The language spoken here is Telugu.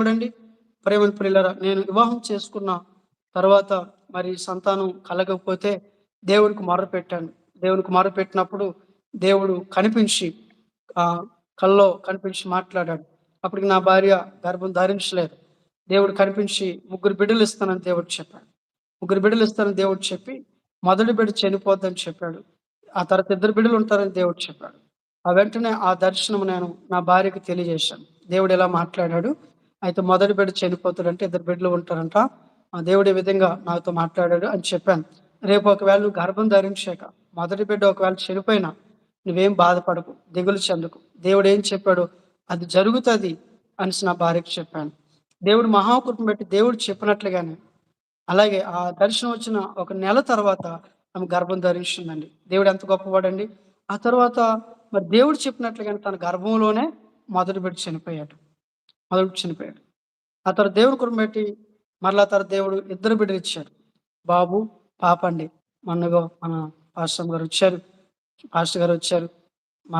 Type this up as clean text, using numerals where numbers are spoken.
చూడండి ప్రేమల ప్రియులారా, నేను వివాహం చేసుకున్న తర్వాత మరి సంతానం కలగకపోతే దేవునికి మొర్రపెట్టాను. దేవునికి మొర్రపెట్టినప్పుడు దేవుడు కనిపించి ఆహ్, కల్లో కనిపించి మాట్లాడాడు. అప్పటికి నా భార్య గర్భం ధరించలేదు. దేవుడు కనిపించి ముగ్గురు బిడ్డలు ఇస్తానని దేవుడు చెప్పాడు. ముగ్గురు బిడ్డలు ఇస్తానని దేవుడు చెప్పి, మొదటి బిడ్డ చనిపోద్దని చెప్పాడు. ఆ తర్వాత ఇద్దరు బిడ్డలు ఉంటారని దేవుడు చెప్పాడు. ఆ వెంటనే ఆ దర్శనం నేను నా భార్యకి తెలియజేశాను. దేవుడు ఇలా మాట్లాడాడు. అయితే మొదటి బిడ్డ చనిపోతాడంటే ఇద్దరు బిడ్డలు ఉంటారంట. దేవుడు ఈ విధంగా నాతో మాట్లాడాడు అని చెప్పాను. రేపు ఒకవేళ నువ్వు గర్భం ధరించాక మొదటి బిడ్డ ఒకవేళ చనిపోయినా నువ్వేం బాధపడకు, దిగులు చెందకు. దేవుడు ఏం చెప్పాడో అది జరుగుతది అనేసి నా భార్యకి చెప్పాను. దేవుడు మహాకృపను బట్టి దేవుడు చెప్పినట్లుగానే అలాగే ఆ దర్శనం వచ్చిన ఒక నెల తర్వాత ఆమె గర్భం ధరించిందండి. దేవుడు ఎంత గొప్పవాడండి. ఆ తర్వాత మరి దేవుడు చెప్పినట్లుగానే తన గర్భంలోనే మొదటి బిడ్డ చనిపోయాడు. మొదటి బిడ్డ చనిపోయాడు. ఆ తర్వాత దేవుని కృపను బట్టి మరలా తర్వాత దేవుడు ఇద్దరు బిడ్డలిచ్చాడు. బాబు, పాప అండి. మొన్నగో మన పాస్టర్ గారొచ్చారు.